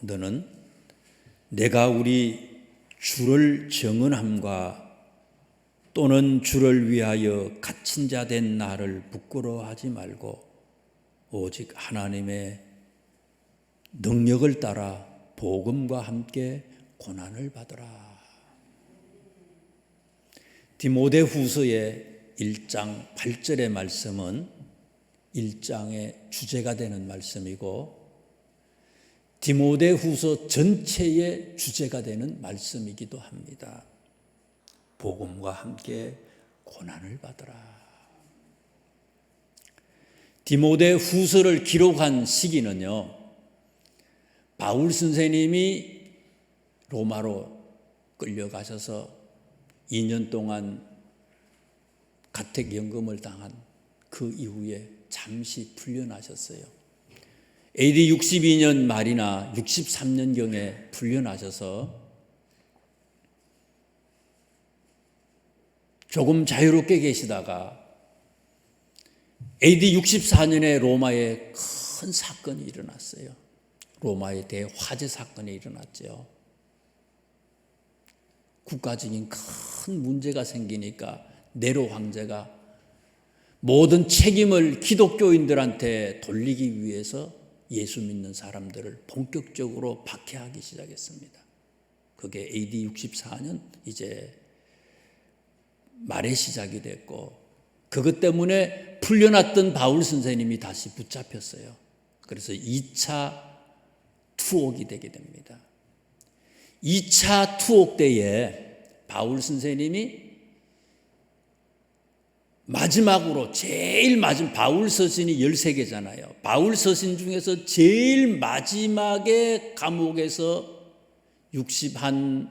너는 내가 우리 주를 정언함과 또는 주를 위하여 갇힌 자 된 나를 부끄러워하지 말고 오직 하나님의 능력을 따라 복음과 함께 고난을 받으라. 디모데후서의 1장 8절의 말씀은 1장의 주제가 되는 말씀이고 디모데후서 전체의 주제가 되는 말씀이기도 합니다. 복음과 함께 고난을 받으라. 디모데후서를 기록한 시기는요, 바울 선생님이 로마로 끌려가셔서 2년 동안 가택연금을 당한 그 이후에 잠시 풀려나셨어요. AD 62년 말이나 63년경에 풀려나셔서 조금 자유롭게 계시다가 AD 64년에 로마에 큰 사건이 일어났어요. 로마의 대화재 사건이 일어났죠. 국가적인 큰 문제가 생기니까 네로 황제가 모든 책임을 기독교인들한테 돌리기 위해서 예수 믿는 사람들을 본격적으로 박해하기 시작했습니다. 그게 AD 64년 이제 말의 시작이 됐고, 그것 때문에 풀려났던 바울 선생님이 다시 붙잡혔어요. 그래서 2차 투옥이 되게 됩니다. 2차 투옥 때에 바울 선생님이 마지막으로 제일 마지막, 바울 서신이 13개잖아요. 바울 서신 중에서 제일 마지막에 감옥에서 65년,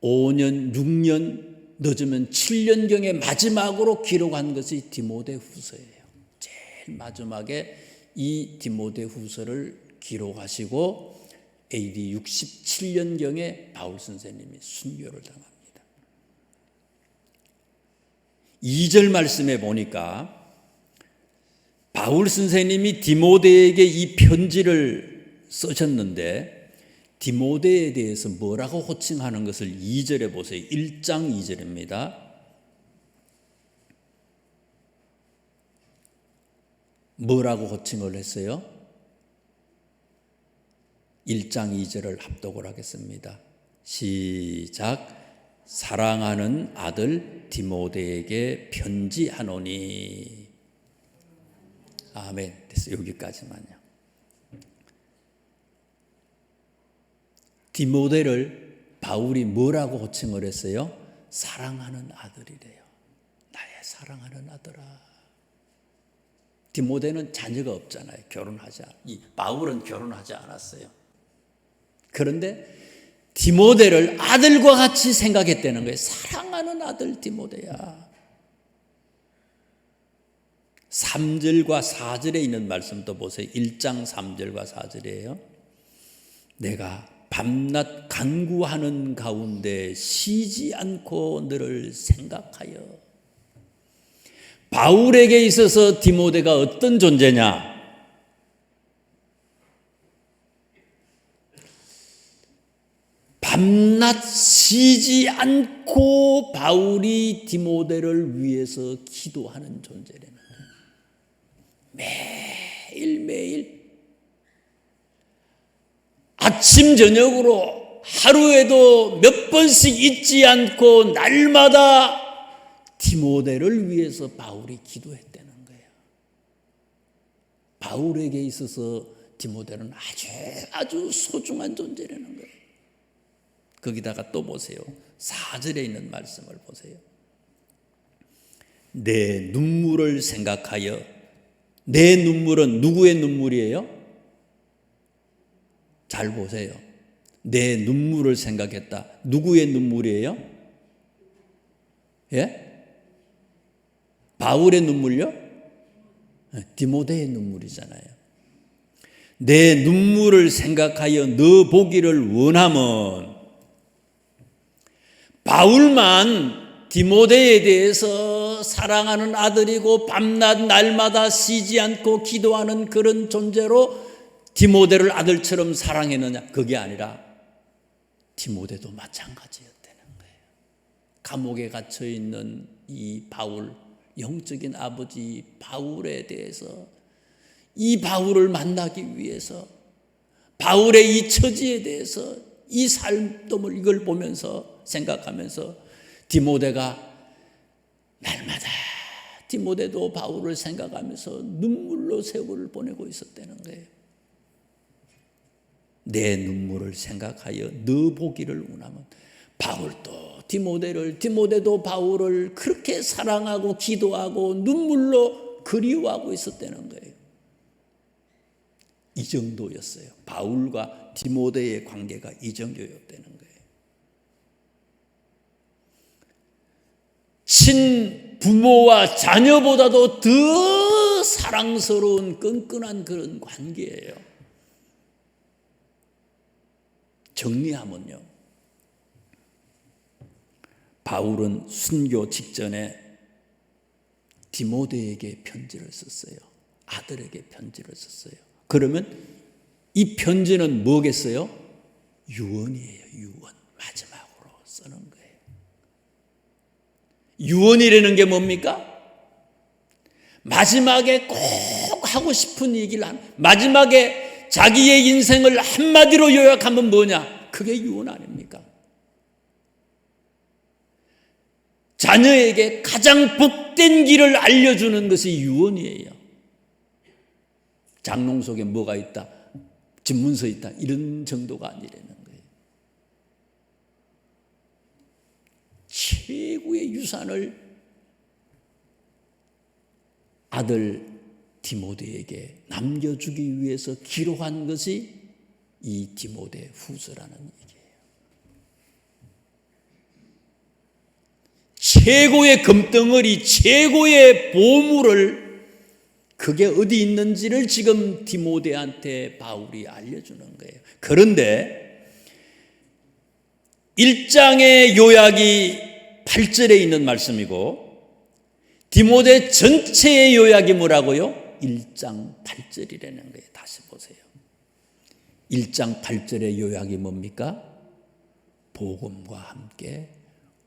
6년, 늦으면 7년경에 마지막으로 기록한 것이 디모데후서예요. 제일 마지막에 이 디모데후서를 기록하시고 AD 67년경에 바울 선생님이 순교를 당합니다. 2절 말씀에 보니까 바울 선생님이 디모데에게 이 편지를 쓰셨는데 디모데에 대해서 뭐라고 호칭하는 것을 2절에 보세요. 1장 2절입니다. 뭐라고 호칭을 했어요? 1장 2절을 합독을 하겠습니다. 시작. 사랑하는 아들 디모데에게 편지하노니. 아멘. 됐어요. 여기까지만요. 디모데를 바울이 뭐라고 호칭을 했어요? 사랑하는 아들이래요. 나의 사랑하는 아들아. 디모데는 자녀가 없잖아요. 바울은 결혼하지 않았어요. 그런데 디모데를 아들과 같이 생각했다는 거예요. 사랑하는 아들 디모데야. 3절과 4절에 있는 말씀도 보세요. 1장 3절과 4절이에요. 내가 밤낮 간구하는 가운데 쉬지 않고 너를 생각하여. 바울에게 있어서 디모데가 어떤 존재냐? 밤낮 쉬지 않고 바울이 디모데를 위해서 기도하는 존재라는 거예요. 매일매일 아침 저녁으로 하루에도 몇 번씩 잊지 않고 날마다 디모데를 위해서 바울이 기도했다는 거예요. 바울에게 있어서 디모데는 아주 소중한 존재라는 거예요. 거기다가 또 보세요. 4절에 있는 말씀을 보세요. 내 눈물을 생각하여. 내 눈물은 누구의 눈물이에요? 잘 보세요. 내 눈물을 생각했다. 누구의 눈물이에요? 예? 바울의 눈물요? 디모데의 눈물이잖아요. 내 눈물을 생각하여 너 보기를 원하면. 바울만 디모데에 대해서 사랑하는 아들이고 밤낮 날마다 쉬지 않고 기도하는 그런 존재로 디모데를 아들처럼 사랑했느냐? 그게 아니라 디모데도 마찬가지였다는 거예요. 감옥에 갇혀 있는 이 바울, 영적인 아버지 바울에 대해서, 이 바울을 만나기 위해서, 바울의 이 처지에 대해서, 이 삶을 이걸 보면서 생각하면서 디모데가 날마다 디모데도 바울을 생각하면서 눈물로 세월을 보내고 있었다는 거예요. 내 눈물을 생각하여 너 보기를 원하면, 바울도 디모데도 바울을 그렇게 사랑하고 기도하고 눈물로 그리워하고 있었다는 거예요. 이 정도였어요. 바울과 디모데의 관계가 이 정도였다는 거예요. 친부모와 자녀보다도 더 사랑스러운 끈끈한 그런 관계예요. 정리하면요, 바울은 순교 직전에 디모데에게 편지를 썼어요. 아들에게 편지를 썼어요. 그러면 이 편지는 뭐겠어요? 유언이에요. 유언. 마지막으로 쓰는 거예요. 유언이라는 게 뭡니까? 마지막에 꼭 하고 싶은 얘기를 마지막에 자기의 인생을 한마디로 요약하면 뭐냐? 그게 유언 아닙니까? 자녀에게 가장 복된 길을 알려주는 것이 유언이에요. 장롱 속에 뭐가 있다, 집문서 있다, 이런 정도가 아니라는 거예요. 최고의 유산을 아들 디모데에게 남겨주기 위해서 기록한 것이 이 디모데 후서라는 얘기예요. 최고의 금덩어리, 최고의 보물을, 그게 어디 있는지를 지금 디모데한테 바울이 알려주는 거예요. 그런데 1장의 요약이 8절에 있는 말씀이고 디모데 전체의 요약이 뭐라고요? 1장 8절이라는 거예요. 다시 보세요. 1장 8절의 요약이 뭡니까? 복음과 함께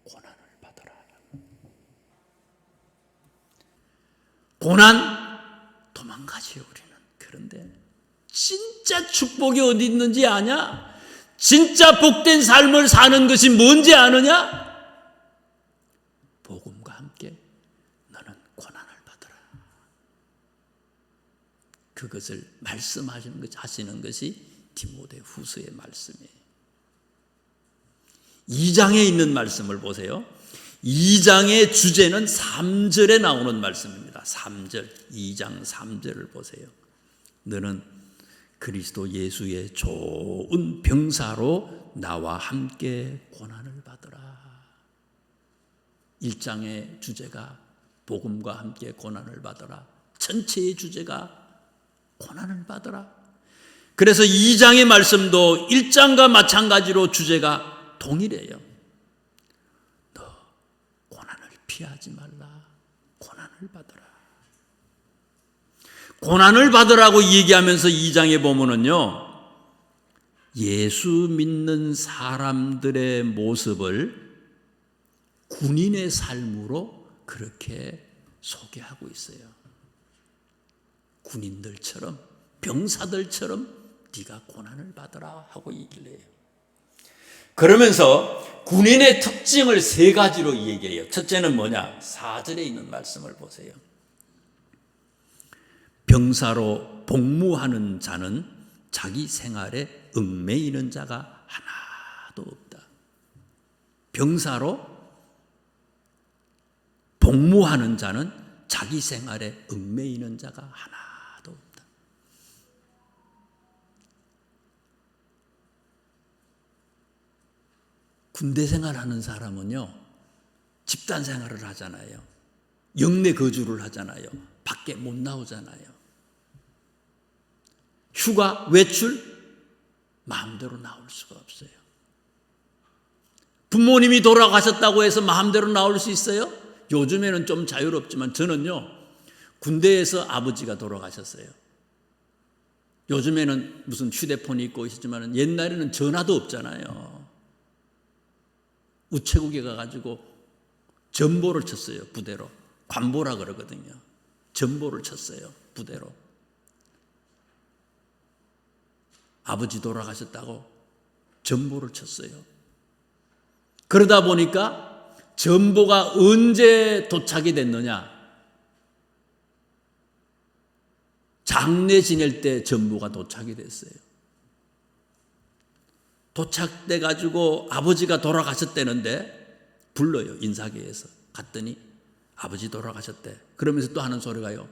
고난을 받으라. 고난 도망가지요, 우리는. 그런데 진짜 축복이 어디 있는지 아냐? 진짜 복된 삶을 사는 것이 뭔지 아느냐? 복음과 함께 너는 고난을 받으라. 그것을 말씀하시는 것이 디모데 후서의 말씀이에요. 2장에 있는 말씀을 보세요. 2장의 주제는 3절에 나오는 말씀입니다. 3절, 2장 3절을 보세요. 너는 그리스도 예수의 좋은 병사로 나와 함께 고난을 받으라. 1장의 주제가 복음과 함께 고난을 받으라. 전체의 주제가 고난을 받으라. 그래서 2장의 말씀도 1장과 마찬가지로 주제가 동일해요. 너 고난을 피하지 말라. 고난을 받으라. 고난을 받으라고 얘기하면서 2장에 보면은요, 예수 믿는 사람들의 모습을 군인의 삶으로 그렇게 소개하고 있어요. 군인들처럼, 병사들처럼 네가 고난을 받으라 하고 얘기를 해요. 그러면서 군인의 특징을 3가지로 얘기해요. 첫째는 뭐냐? 4절에 있는 말씀을 보세요. 병사로 복무하는 자는 자기 생활에 얽매이는 자가 하나도 없다. 병사로 복무하는 자는 자기 생활에 얽매이는 자가 하나도 없다. 군대 생활하는 사람은요, 집단 생활을 하잖아요. 영내 거주를 하잖아요. 밖에 못 나오잖아요. 휴가, 외출 마음대로 나올 수가 없어요. 부모님이 돌아가셨다고 해서 마음대로 나올 수 있어요? 요즘에는 좀 자유롭지만 저는요, 군대에서 아버지가 돌아가셨어요. 요즘에는 무슨 휴대폰이 있고 있었지만 옛날에는 전화도 없잖아요. 우체국에 가가지고 전보를 쳤어요. 부대로. 관보라 그러거든요. 전보를 쳤어요. 부대로. 아버지 돌아가셨다고 전보를 쳤어요. 그러다 보니까 전보가 언제 도착이 됐느냐? 장례 지낼 때 전보가 도착이 됐어요. 도착돼 가지고 아버지가 돌아가셨다는데 불러요. 인사계에서. 갔더니 아버지 돌아가셨대. 그러면서 또 하는 소리가요.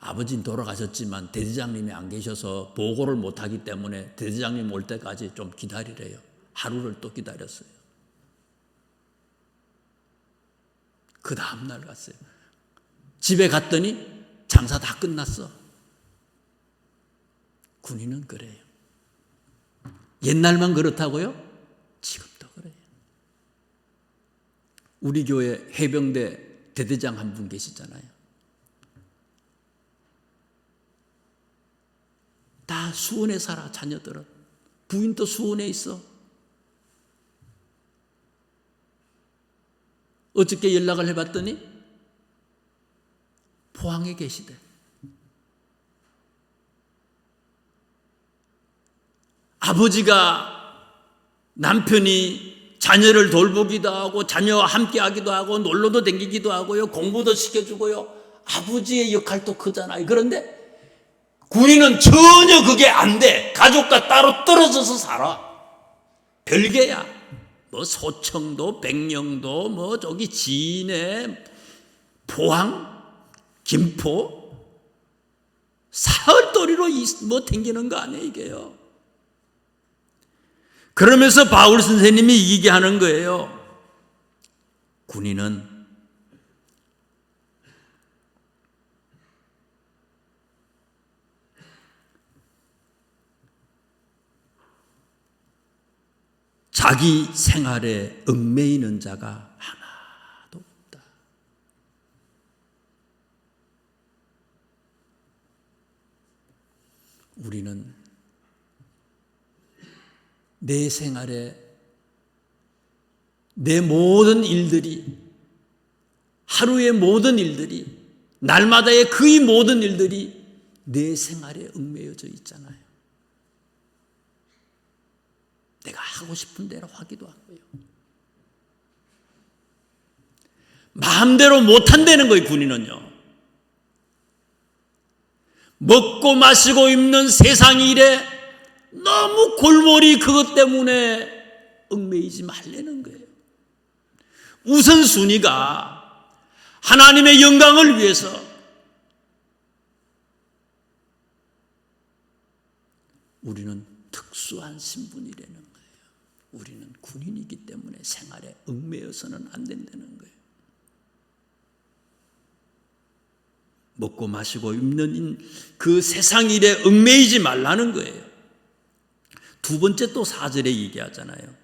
아버지는 돌아가셨지만 대대장님이 안 계셔서 보고를 못하기 때문에 대대장님 올 때까지 좀 기다리래요. 하루를 또 기다렸어요. 그 다음날 갔어요. 집에 갔더니 장사 다 끝났어. 군인은 그래요. 옛날만 그렇다고요? 지금도 그래요. 우리 교회 해병대 대대장 한 분 계시잖아요. 다 수원에 살아, 자녀들은. 부인도 수원에 있어. 어저께 연락을 해봤더니 포항에 계시대. 아버지가 남편이 자녀를 돌보기도 하고 자녀와 함께 하기도 하고 놀러도 다니기도 하고요. 공부도 시켜주고요. 아버지의 역할도 크잖아요. 그런데 군인은 전혀 그게 안 돼. 가족과 따로 떨어져서 살아. 별개야. 뭐 소청도, 백령도, 뭐 저기 진해, 포항, 김포, 사흘도리로 뭐 댕기는 거 아니에요, 이게요. 그러면서 바울 선생님이 얘기하는 거예요. 군인은 자기 생활에 얽매이는 자가 하나도 없다. 우리는 내 생활에 내 모든 일들이, 하루의 모든 일들이, 날마다의 그의 모든 일들이 내 생활에 얽매여져 있잖아요. 내가 하고 싶은 대로 하기도 하고요. 마음대로 못한다는 거예요, 군인은요. 먹고 마시고 입는 세상 일에 너무 골몰이 그것 때문에 얽매이지 말라는 거예요. 우선순위가 하나님의 영광을 위해서 우리는 특수한 신분이라는 거예요. 우리는 군인이기 때문에 생활에 얽매여서는 안 된다는 거예요. 먹고 마시고 입는 그 세상 일에 얽매이지 말라는 거예요. 두 번째 또 4절에 얘기하잖아요.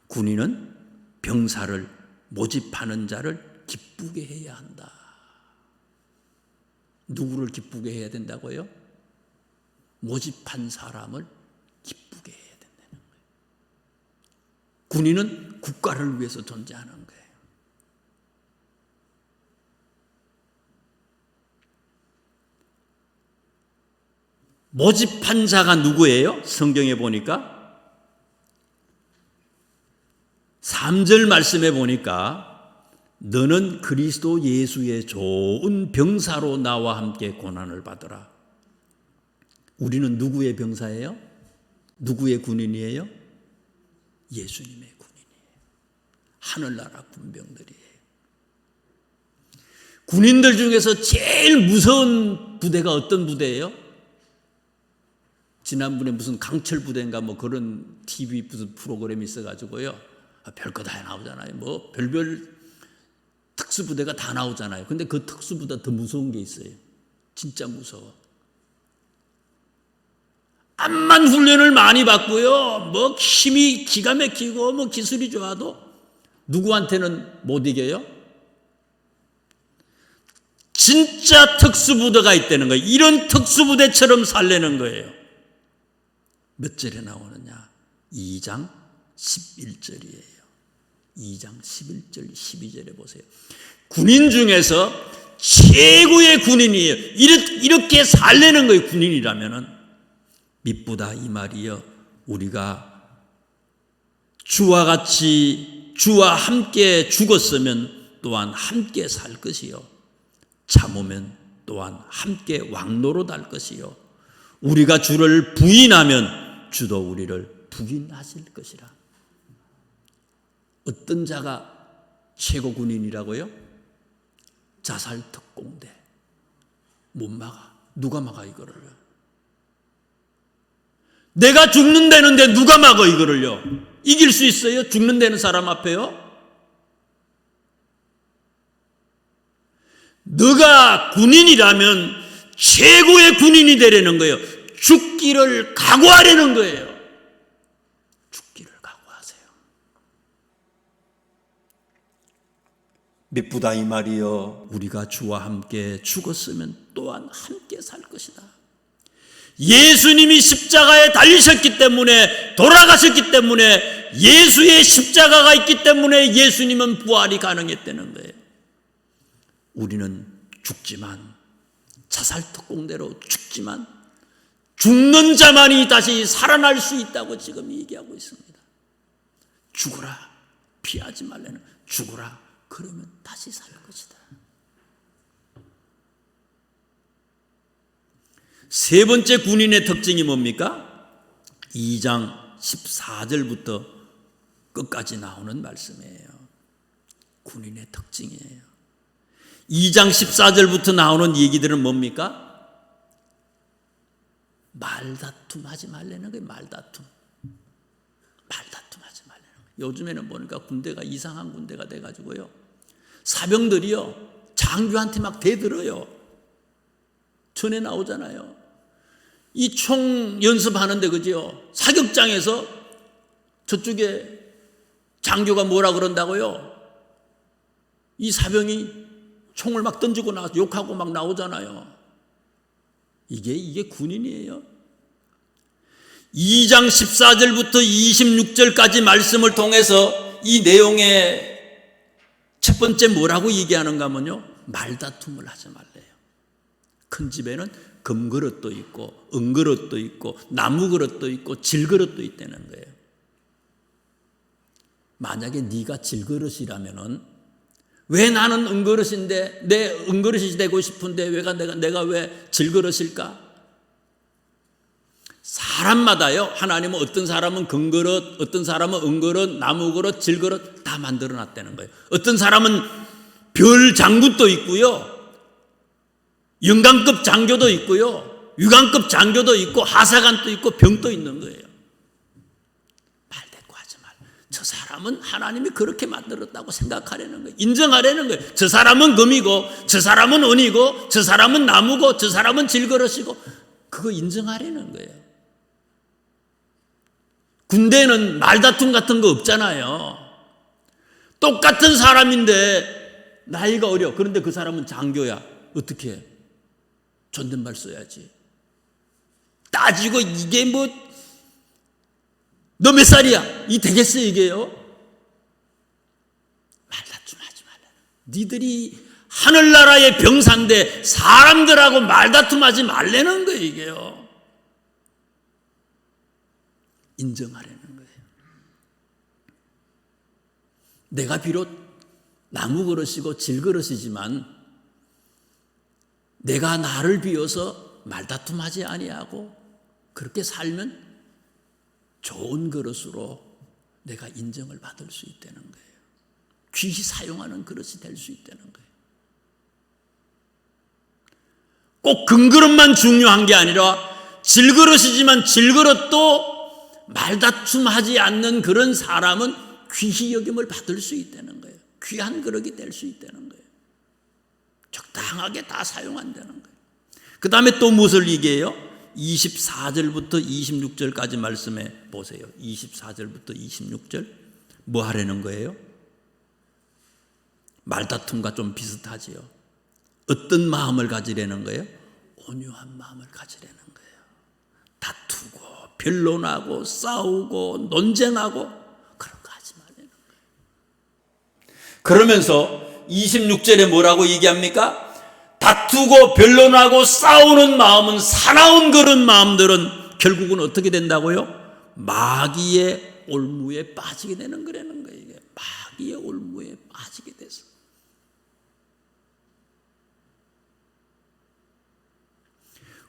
군인은 병사를 모집하는 자를 기쁘게 해야 한다. 누구를 기쁘게 해야 된다고요? 모집한 사람을 기쁘게 해야 된다는 거예요. 군인은 국가를 위해서 존재하는 거예요. 모집한 자가 누구예요? 성경에 보니까 3절 말씀에 보니까 너는 그리스도 예수의 좋은 병사로 나와 함께 고난을 받으라. 우리는 누구의 병사예요? 누구의 군인이에요? 예수님의 군인이에요. 하늘나라 군병들이에요. 군인들 중에서 제일 무서운 부대가 어떤 부대예요? 지난번에 무슨 강철 부대인가 뭐 그런 TV 무슨 프로그램이 있어가지고요. 별거 다 나오잖아요. 뭐 별별 특수부대가 다 나오잖아요. 근데 그 특수부대 더 무서운 게 있어요. 진짜 무서워. 암만 훈련을 많이 받고요. 뭐 힘이 기가 막히고 뭐 기술이 좋아도 누구한테는 못 이겨요? 진짜 특수부대가 있다는 거예요. 이런 특수부대처럼 살려는 거예요. 몇 절에 나오느냐? 2장 11절이에요. 2장 11절 12절에 보세요. 군인 중에서 최고의 군인이에요. 이렇게 살려는 거예요. 군인이라면은. 미쁘다 이 말이요, 우리가 주와 같이 주와 함께 죽었으면 또한 함께 살 것이요, 참으면 또한 함께 왕노릇할 것이요, 우리가 주를 부인하면 주도 우리를 부인하실 것이라. 어떤 자가 최고 군인이라고요? 자살특공대. 못 막아. 누가 막아 이거를? 내가 죽는다는데 누가 막아 이거를요? 이길 수 있어요? 죽는다는 사람 앞에요? 너가 군인이라면 최고의 군인이 되려는 거예요. 죽기를 각오하려는 거예요. 죽기를 각오하세요. 미쁘다 이 말이요, 우리가 주와 함께 죽었으면 또한 함께 살 것이다. 예수님이 십자가에 달리셨기 때문에, 돌아가셨기 때문에, 예수의 십자가가 있기 때문에 예수님은 부활이 가능했다는 거예요. 우리는 죽지만, 자살특공대로 죽지만 죽는 자만이 다시 살아날 수 있다고 지금 얘기하고 있습니다. 죽어라, 피하지 말라는, 죽어라, 그러면 다시 살 것이다. 세 번째 군인의 특징이 뭡니까? 2장 14절부터 끝까지 나오는 말씀이에요. 군인의 특징이에요. 2장 14절부터 나오는 얘기들은 뭡니까? 말다툼 하지 말라는 거예요. 말다툼 하지 말라는 거예요. 요즘에는 보니까 군대가 이상한 군대가 돼가지고요, 사병들이요 장교한테 막 대들어요. 전에 나오잖아요. 이 총 연습하는데, 그죠? 사격장에서 저쪽에 장교가 뭐라 그런다고요? 이 사병이 총을 막 던지고 나와서 욕하고 막 나오잖아요. 이게 군인이에요. 2장 14절부터 26절까지 말씀을 통해서 이 내용의 첫 번째 뭐라고 얘기하는가 하면요, 말다툼을 하지 말래요. 큰 집에는 금그릇도 있고 은그릇도 있고 나무그릇도 있고 질그릇도 있다는 거예요. 만약에 네가 질그릇이라면은, 왜 나는 은그릇인데, 내 은그릇이 되고 싶은데 내가 왜 질그릇일까? 사람마다요, 하나님은 어떤 사람은 금그릇, 어떤 사람은 은그릇, 나무그릇, 질그릇 다 만들어 놨다는 거예요. 어떤 사람은 별 장군도 있고요, 영관급 장교도 있고요, 유관급 장교도 있고, 하사관도 있고, 병도 있는 거예요. 말대꾸 하지 말. 저 사람은 하나님이 그렇게 만들었다고 생각하려는 거예요. 인정하려는 거예요. 저 사람은 금이고, 저 사람은 은이고, 저 사람은 나무고, 저 사람은 질그릇이고, 그거 인정하려는 거예요. 군대는 말다툼 같은 거 없잖아요. 똑같은 사람인데 나이가 어려. 그런데 그 사람은 장교야. 어떻게 해? 존댓말 써야지. 따지고 이게 뭐, 너 몇 살이야? 이 되겠어 이게요? 말다툼 하지 말라. 니들이 하늘나라의 병사인데 사람들하고 말다툼 하지 말라는 거예요, 이게요. 인정하라는 거예요. 내가 비록 나무그릇이고 질그릇이지만 내가 나를 비워서 말다툼하지 아니하고 그렇게 살면 좋은 그릇으로 내가 인정을 받을 수 있다는 거예요. 귀히 사용하는 그릇이 될 수 있다는 거예요. 꼭 금그릇만 중요한 게 아니라 질그릇이지만 질그릇도 말다툼하지 않는 그런 사람은 귀히 여김을 받을 수 있다는 거예요. 귀한 그릇이 될 수 있다는 거예요. 적당하게 다 사용한다는 거예요. 그 다음에 또 무엇을 얘기해요? 24절부터 26절까지 말씀해 보세요. 24절부터 26절 뭐 하라는 거예요? 말다툼과 좀 비슷하지요. 어떤 마음을 가지려는 거예요? 온유한 마음을 가지려는 거예요. 다투고 변론하고 싸우고 논쟁하고 그런 거 하지 말라는 거예요. 그러면서 26절에 뭐라고 얘기합니까? 다투고 변론하고 싸우는 마음은, 사나운 그런 마음들은 결국은 어떻게 된다고요? 마귀의 올무에 빠지게 되는 거라는 거예요. 이게 마귀의 올무에 빠지게 돼서.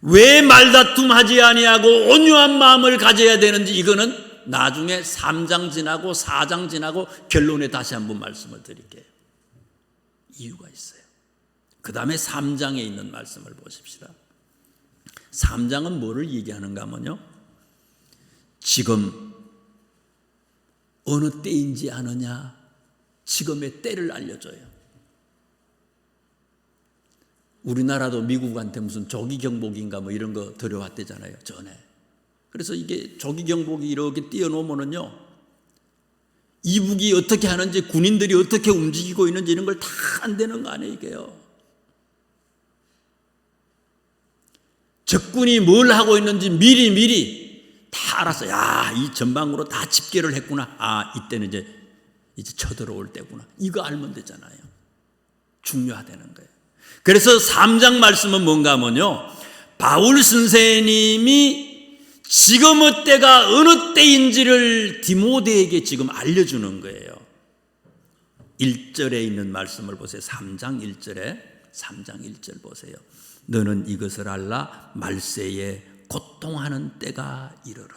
왜 말다툼하지 아니하고 온유한 마음을 가져야 되는지, 이거는 나중에 3장 지나고 4장 지나고 결론에 다시 한번 말씀을 드릴게요. 이유가 있어요. 그 다음에 3장에 있는 말씀을 보십시다. 3장은 뭐를 얘기하는가 하면요, 지금 어느 때인지 아느냐, 지금의 때를 알려줘요. 우리나라도 미국한테 무슨 조기경보기인가 뭐 이런 거 들여왔대잖아요, 전에. 그래서 이게 조기경보기 이렇게 띄워놓으면은요, 이북이 어떻게 하는지, 군인들이 어떻게 움직이고 있는지 이런 걸 다 안 되는 거 아니에요, 이게요. 적군이 뭘 하고 있는지 미리 다 알았어. 야, 이 전방으로 다 집결을 했구나. 아, 이때는 이제 쳐들어올 때구나. 이거 알면 되잖아요. 중요하다는 거예요. 그래서 3장 말씀은 뭔가 하면요, 바울 선생님이 지금의 때가 어느 때인지를 디모데에게 지금 알려주는 거예요. 1절에 있는 말씀을 보세요. 3장 1절 보세요. 너는 이것을 알라, 말세에 고통하는 때가 이르러.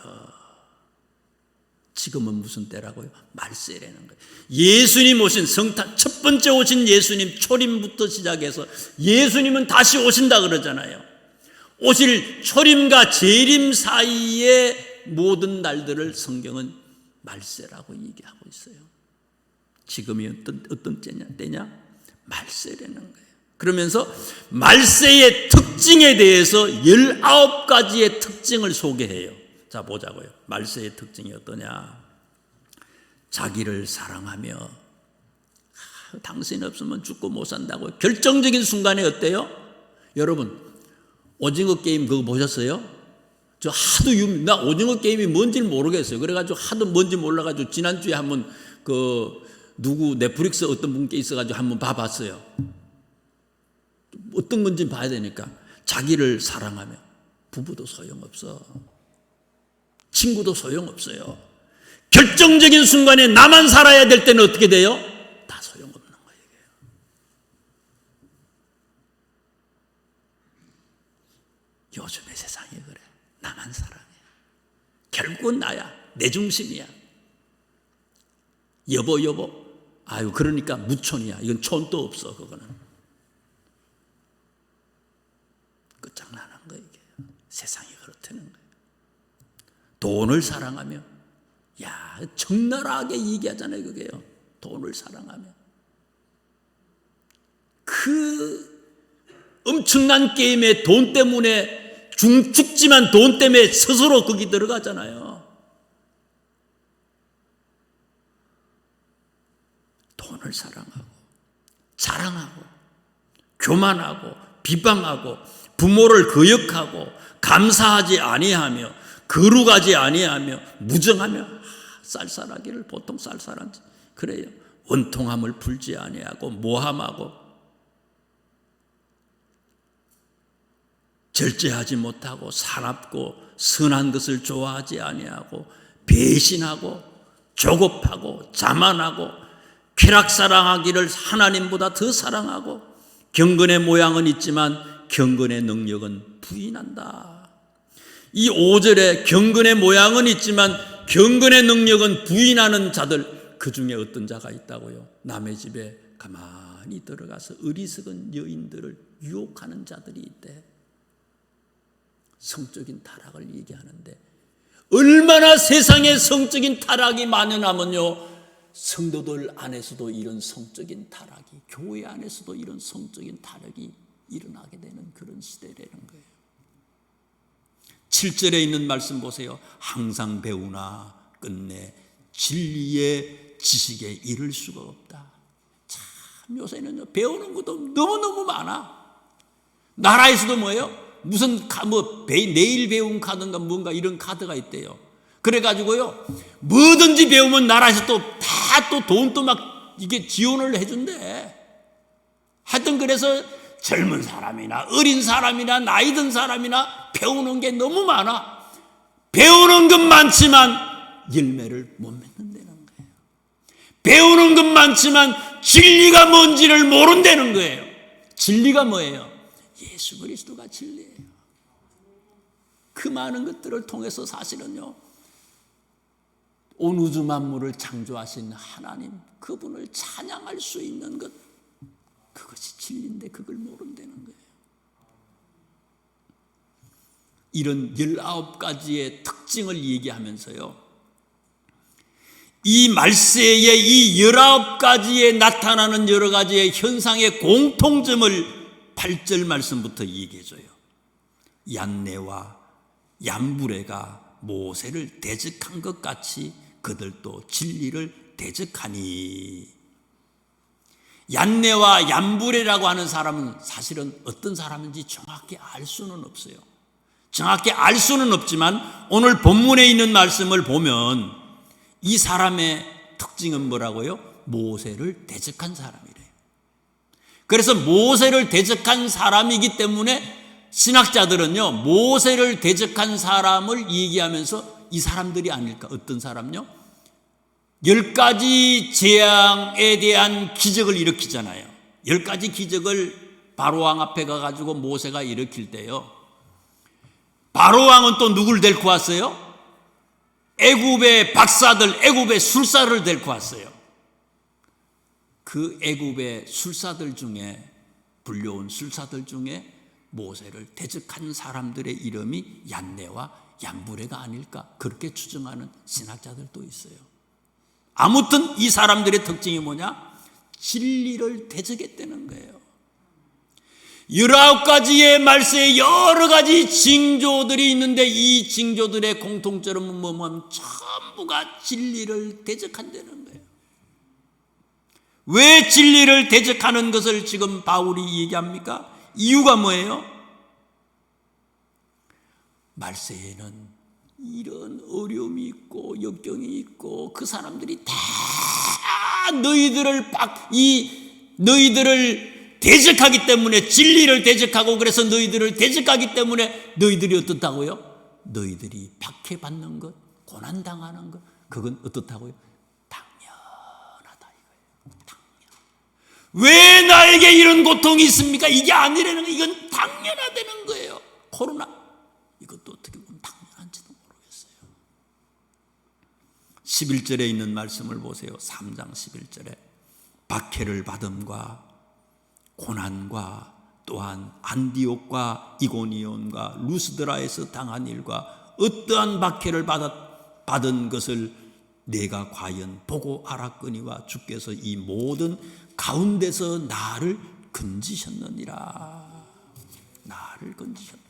지금은 무슨 때라고요? 말세라는 거예요. 예수님 오신 성탄, 첫 번째 오신 예수님 초림부터 시작해서 예수님은 다시 오신다 그러잖아요. 오실 초림과 재림 사이의 모든 날들을 성경은 말세라고 얘기하고 있어요. 지금이 어떤 때냐? 말세라는 거예요. 그러면서 말세의 특징에 대해서 19가지의 특징을 소개해요. 자, 보자고요. 말세의 특징이 어떠냐? 자기를 사랑하며, 당신 없으면 죽고 못 산다고 결정적인 순간에 어때요? 여러분, 오징어 게임 그거 보셨어요? 저 하도 나 오징어 게임이 뭔지 모르겠어요. 그래가지고 하도 뭔지 몰라가지고 지난주에 한번 누구 넷플릭스 어떤 분께 있어가지고 한번 봐봤어요. 어떤 건지 봐야 되니까. 자기를 사랑하며, 부부도 소용없어, 친구도 소용없어요. 결정적인 순간에 나만 살아야 될 때는 어떻게 돼요? 다 소용없는 거예요. 요즘의 세상이 그래. 나만 사랑해. 결국은 나야. 내 중심이야. 여보. 아유, 그러니까 무촌이야. 이건 촌도 없어, 그거는. 끝장나는 거예요, 이게. 세상이 그렇다는 거예요. 돈을 사랑하며, 야, 적나라하게 얘기하잖아요, 그게요. 돈을 사랑하며. 그 엄청난 게임에 돈 때문에 죽지만 돈 때문에 스스로 거기 들어가잖아요. 돈을 사랑하고, 자랑하고, 교만하고, 비방하고, 부모를 거역하고, 감사하지 아니하며, 거룩하지 아니하며, 무정하며, 쌀쌀하기를 보통 쌀쌀한지 그래요. 원통함을 풀지 아니하고, 모함하고, 절제하지 못하고, 사납고, 선한 것을 좋아하지 아니하고, 배신하고, 조급하고, 자만하고, 쾌락사랑하기를 하나님보다 더 사랑하고, 경건의 모양은 있지만 경건의 능력은 부인한다. 이 5절에 경건의 모양은 있지만 경건의 능력은 부인하는 자들, 그 중에 어떤 자가 있다고요? 남의 집에 가만히 들어가서 어리석은 여인들을 유혹하는 자들이 있대. 성적인 타락을 얘기하는데, 얼마나 세상에 성적인 타락이 만연하면요, 성도들 안에서도 이런 성적인 타락이, 교회 안에서도 이런 성적인 타락이 일어나게 되는 그런 시대라는 거예요. 7절에 있는 말씀 보세요. 항상 배우나 끝내 진리의 지식에 이를 수가 없다. 참, 요새는 배우는 것도 너무너무 많아. 나라에서도 뭐예요? 무슨 내일 배운 카드인가 뭔가 이런 카드가 있대요. 그래가지고요, 뭐든지 배우면 나라에서 또 돈 또 막 이게 지원을 해준대. 하여튼 그래서 젊은 사람이나 어린 사람이나 나이 든 사람이나 배우는 게 너무 많아. 배우는 건 많지만 열매를 못 맺는다는 거예요. 배우는 건 많지만 진리가 뭔지를 모른다는 거예요. 진리가 뭐예요? 예수 그리스도가 진리예요. 그 많은 것들을 통해서 사실은요, 온 우주 만물을 창조하신 하나님, 그분을 찬양할 수 있는 것, 그것이 진리인데 그걸 모른다는 거예요. 이런 19가지의 특징을 얘기하면서요, 이 말세의 이 19가지에 나타나는 여러 가지의 현상의 공통점을 8절 말씀부터 얘기해줘요. 얀네와 얀브레가 모세를 대적한 것 같이 그들도 진리를 대적하니. 얀네와 얀브레라고 하는 사람은 사실은 어떤 사람인지 정확히 알 수는 없어요. 정확히 알 수는 없지만 오늘 본문에 있는 말씀을 보면 이 사람의 특징은 뭐라고요? 모세를 대적한 사람이래요. 그래서 모세를 대적한 사람이기 때문에 신학자들은요, 모세를 대적한 사람을 얘기하면서 이 사람들이 아닐까. 어떤 사람요? 10가지 재앙에 대한 기적을 일으키잖아요. 10가지 기적을 바로왕 앞에 가가지고 모세가 일으킬 때요, 바로왕은 또 누굴 데리고 왔어요? 애굽의 박사들, 애굽의 술사를 데리고 왔어요. 그 애굽의 술사들 중에, 불려온 술사들 중에 모세를 대적한 사람들의 이름이 얀네와 얀브레가 아닐까, 그렇게 추정하는 신학자들도 있어요. 아무튼 이 사람들의 특징이 뭐냐? 진리를 대적했다는 거예요. 19가지의 말세에 여러 가지 징조들이 있는데 이 징조들의 공통점은 뭐냐면 전부가 진리를 대적한다는 거예요. 왜 진리를 대적하는 것을 지금 바울이 얘기합니까? 이유가 뭐예요? 말세에는 이런 어려움이 있고 역경이 있고 그 사람들이 다 너희들을 대적하기 때문에, 진리를 대적하고 그래서 너희들을 대적하기 때문에 너희들이 어떻다고요? 너희들이 박해받는 것, 고난당하는 것, 그건 어떻다고요? 당연하다 이거예요. 왜 나에게 이런 고통이 있습니까? 이게 아니라는 거, 이건 당연하다는 거예요. 코로나, 이것도 어떻게 보면 당연한지도 모르겠어요. 11절에 있는 말씀을 보세요. 3장 11절에 박해를 받음과 고난과 또한 안디옥과 이고니온과 루스드라에서 당한 일과 어떠한 박해를 받은 것을 내가 과연 보고 알았거니와 주께서 이 모든 가운데서 나를 건지셨느니라. 나를 건지셨다.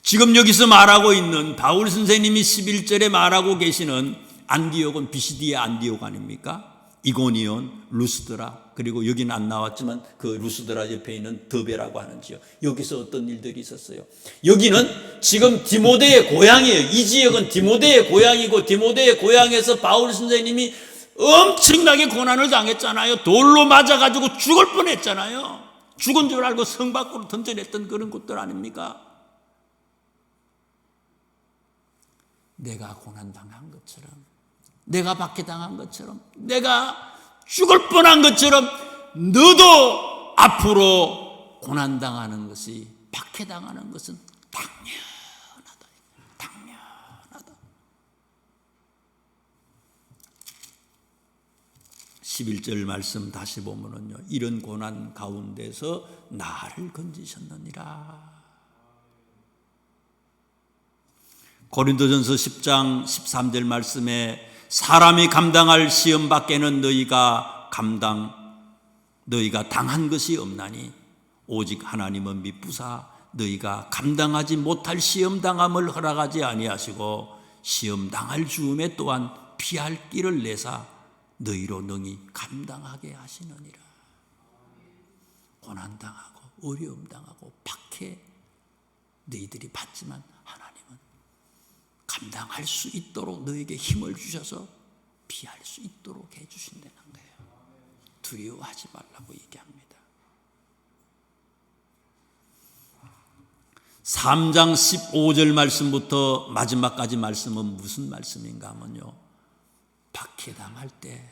지금 여기서 말하고 있는 바울 선생님이 11절에 말하고 계시는 안디옥은 비시디의 안디옥 아닙니까? 이고니온, 루스드라, 그리고 여기는 안 나왔지만 그 루스드라 옆에 있는 더베라고 하는 지역, 여기서 어떤 일들이 있었어요. 여기는 지금 디모데의 고향이에요. 이 지역은 디모데의 고향이고, 디모데의 고향에서 바울 선생님이 엄청나게 고난을 당했잖아요. 돌로 맞아가지고 죽을 뻔했잖아요. 죽은 줄 알고 성 밖으로 던져냈던 그런 곳들 아닙니까? 내가 고난당한 것처럼, 내가 박해당한 것처럼, 내가 죽을 뻔한 것처럼 너도 앞으로 고난당하는 것이, 박해당하는 것은 당연하다. 당연하다. 11절 말씀 다시 보면은요, 이런 고난 가운데서 나를 건지셨느니라. 고린도전서 10장 13절 말씀에 사람이 감당할 시험 밖에는 너희가 당한 것이 없나니 오직 하나님은 미쁘사 너희가 감당하지 못할 시험 당함을 허락하지 아니하시고 시험 당할 주음에 또한 피할 길을 내사 너희로 능히 감당하게 하시느니라. 고난당하고 어려움 당하고 박해 너희들이 받지만 하나님은 감당할 수 있도록 너에게 힘을 주셔서 피할 수 있도록 해주신다는 거예요. 두려워하지 말라고 얘기합니다. 3장 15절 말씀부터 마지막까지 말씀은 무슨 말씀인가 하면요, 박해당할 때,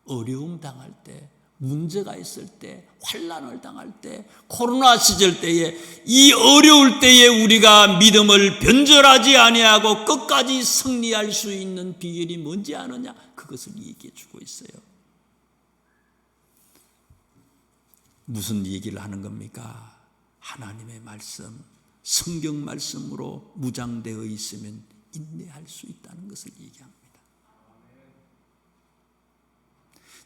어려움 당할 때, 문제가 있을 때, 환난을 당할 때, 코로나 시절 때에, 이 어려울 때에 우리가 믿음을 변절하지 아니하고 끝까지 승리할 수 있는 비결이 뭔지 아느냐? 그것을 얘기해 주고 있어요. 무슨 얘기를 하는 겁니까? 하나님의 말씀, 성경 말씀으로 무장되어 있으면 인내할 수 있다는 것을 얘기합니다.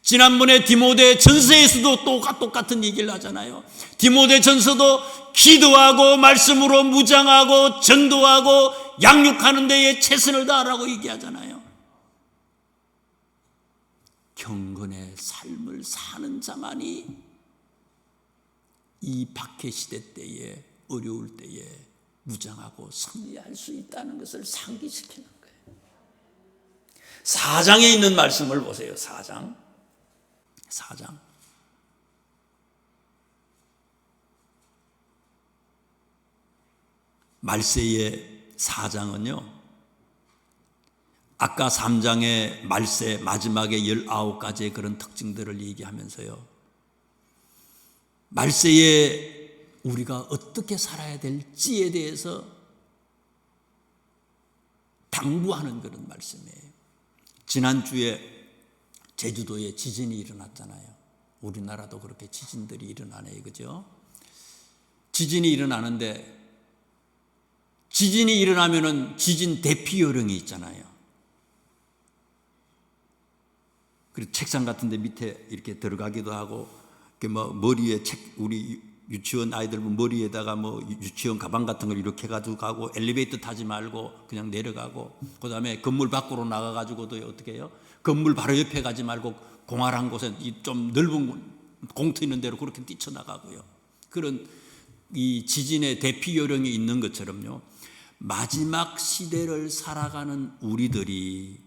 지난번에 디모데 전서에서도 똑같은 얘기를 하잖아요. 디모데 전서도 기도하고 말씀으로 무장하고 전도하고 양육하는 데에 최선을 다하라고 얘기하잖아요. 경건의 삶을 사는 자만이 이 박해 시대 때에, 어려울 때에 무장하고 승리할 수 있다는 것을 상기시키는 거예요. 4장에 있는 말씀을 보세요. 4장. 말세의 4장은요, 아까 3장의 말세 마지막에 19가지의 그런 특징들을 얘기하면서요, 말세에 우리가 어떻게 살아야 될지에 대해서 당부하는 그런 말씀이에요. 지난주에 제주도에 지진이 일어났잖아요. 우리나라도 그렇게 지진들이 일어나네요. 그죠? 지진이 일어나는데, 지진이 일어나면은 지진 대피 요령이 있잖아요. 그리고 책상 같은 데 밑에 이렇게 들어가기도 하고, 뭐 머리에 우리 유치원 아이들 머리에다가 뭐 유치원 가방 같은 걸 이렇게 가지고 가고, 엘리베이터 타지 말고 그냥 내려가고, 그 다음에 건물 밖으로 나가가지고도 어떻게 해요? 건물 바로 옆에 가지 말고 공활한 곳에 좀 넓은 공터 있는 데로 그렇게 뛰쳐나가고요. 그런 이 지진의 대피 요령이 있는 것처럼요, 마지막 시대를 살아가는 우리들이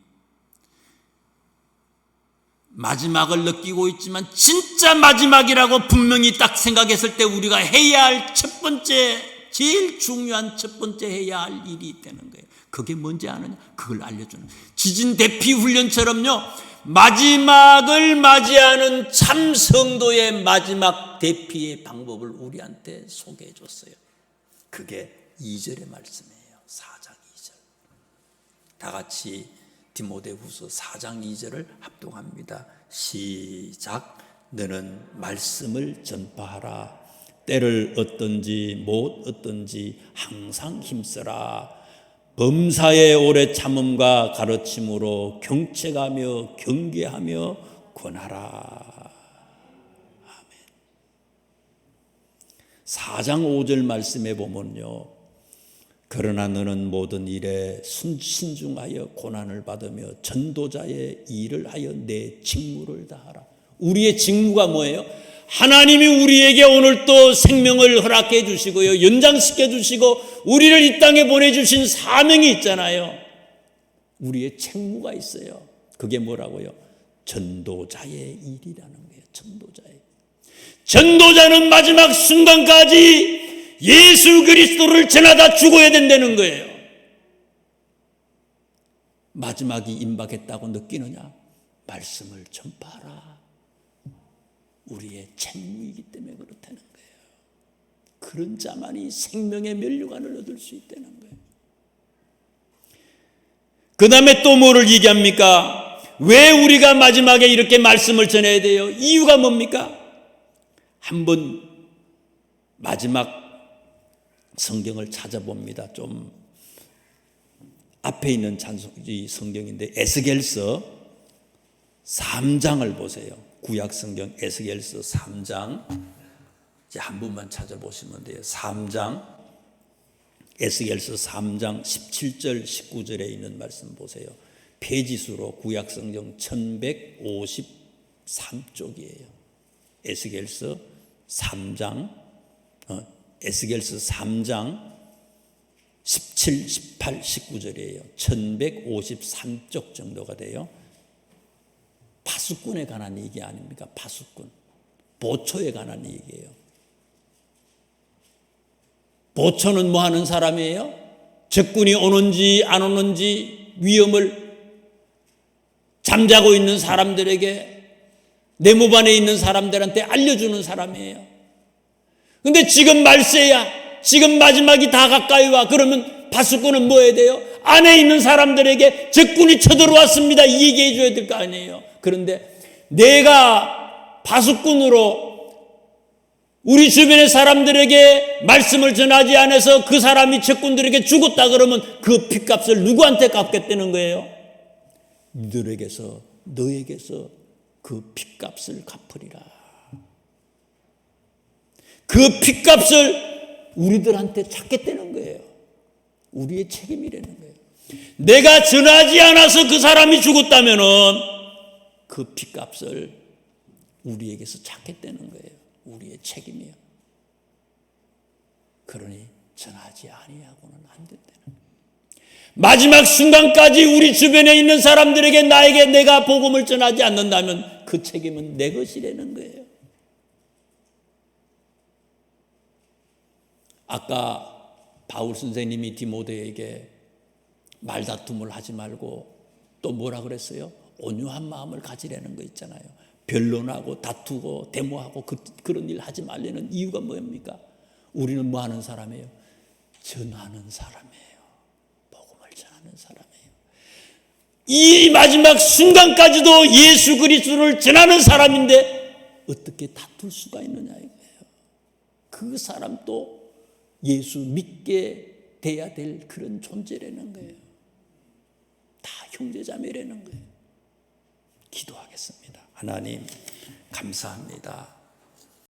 마지막을 느끼고 있지만 진짜 마지막이라고 분명히 딱 생각했을 때 우리가 해야 할 첫 번째, 제일 중요한 첫 번째 해야 할 일이 있다는 거예요. 그게 뭔지 아느냐? 그걸 알려주는 거예요. 지진 대피 훈련처럼요, 마지막을 맞이하는 참 성도의 마지막 대피의 방법을 우리한테 소개해 줬어요. 그게 2절의 말씀이에요. 4장 2절. 다 같이 디모데후서 4장 2절을 합동합니다. 시작. 너는 말씀을 전파하라. 때를 얻든지 못 얻든지 항상 힘써라. 범사에 오래 참음과 가르침으로 경책하며 경계하며 권하라. 아멘. 4장 5절 말씀에 보면요, 그러나 너는 모든 일에 신중하여 고난을 받으며 전도자의 일을 하여 내 직무를 다하라. 우리의 직무가 뭐예요? 하나님이 우리에게 오늘 또 생명을 허락해 주시고요, 연장시켜 주시고 우리를 이 땅에 보내주신 사명이 있잖아요. 우리의 책무가 있어요. 그게 뭐라고요? 전도자의 일이라는 거예요. 전도자는 마지막 순간까지 예수 그리스도를 전하다 죽어야 된다는 거예요. 마지막이 임박했다고 느끼느냐? 말씀을 전파하라. 우리의 책무이기 때문에 그렇다는 거예요. 그런 자만이 생명의 면류관을 얻을 수 있다는 거예요. 그 다음에 또 뭐를 얘기합니까? 왜 우리가 마지막에 이렇게 말씀을 전해야 돼요? 이유가 뭡니까? 한번 마지막 성경을 찾아봅니다. 좀 앞에 있는 성경인데 에스겔서 3장을 보세요. 구약 성경 에스겔서 3장 이제 한 번만 찾아보시면 돼요. 3장 에스겔서 3장 17절 19절에 있는 말씀 보세요. 페이지수로 구약 성경 1153쪽이에요. 에스겔서 3장 에스겔서 3장 17, 18, 19절이에요. 1153쪽 정도가 돼요. 파수꾼에 관한 얘기 아닙니까? 파수꾼. 보초에 관한 얘기예요. 보초는 뭐 하는 사람이에요? 적군이 오는지 안 오는지 위험을 잠자고 있는 사람들에게, 네모반에 있는 사람들한테 알려주는 사람이에요. 근데 지금 말세야, 지금 마지막이 다 가까이 와. 그러면 파수꾼은 뭐 해야 돼요? 안에 있는 사람들에게 적군이 쳐들어왔습니다, 이 얘기해 줘야 될 거 아니에요. 그런데 내가 파수꾼으로 우리 주변의 사람들에게 말씀을 전하지 않아서 그 사람이 적군들에게 죽었다 그러면 그 핏값을 누구한테 갚겠다는 거예요? 너에게서 그 핏값을 갚으리라. 그 핏값을 우리들한테 찾겠다는 거예요. 우리의 책임이라는 거예요. 내가 전하지 않아서 그 사람이 죽었다면은 그 핏값을 우리에게서 찾겠다는 거예요. 우리의 책임이요. 그러니 전하지 아니하고는 안 된다는 거예요. 마지막 순간까지 우리 주변에 있는 사람들에게 나에게 내가 복음을 전하지 않는다면 그 책임은 내 것이라는 거예요. 아까 바울 선생님이 디모데에게 말다툼을 하지 말고 또 뭐라 그랬어요? 온유한 마음을 가지라는 거 있잖아요. 변론하고 다투고 데모하고 그런 일 하지 말라는 이유가 뭡니까? 우리는 뭐 하는 사람이에요? 전하는 사람이에요. 복음을 전하는 사람이에요. 이 마지막 순간까지도 예수 그리스도를 전하는 사람인데 어떻게 다툴 수가 있느냐 이거예요. 그 사람도 예수 믿게 돼야 될 그런 존재라는 거예요. 다 형제자매라는 거예요. 기도하겠습니다. 하나님 감사합니다.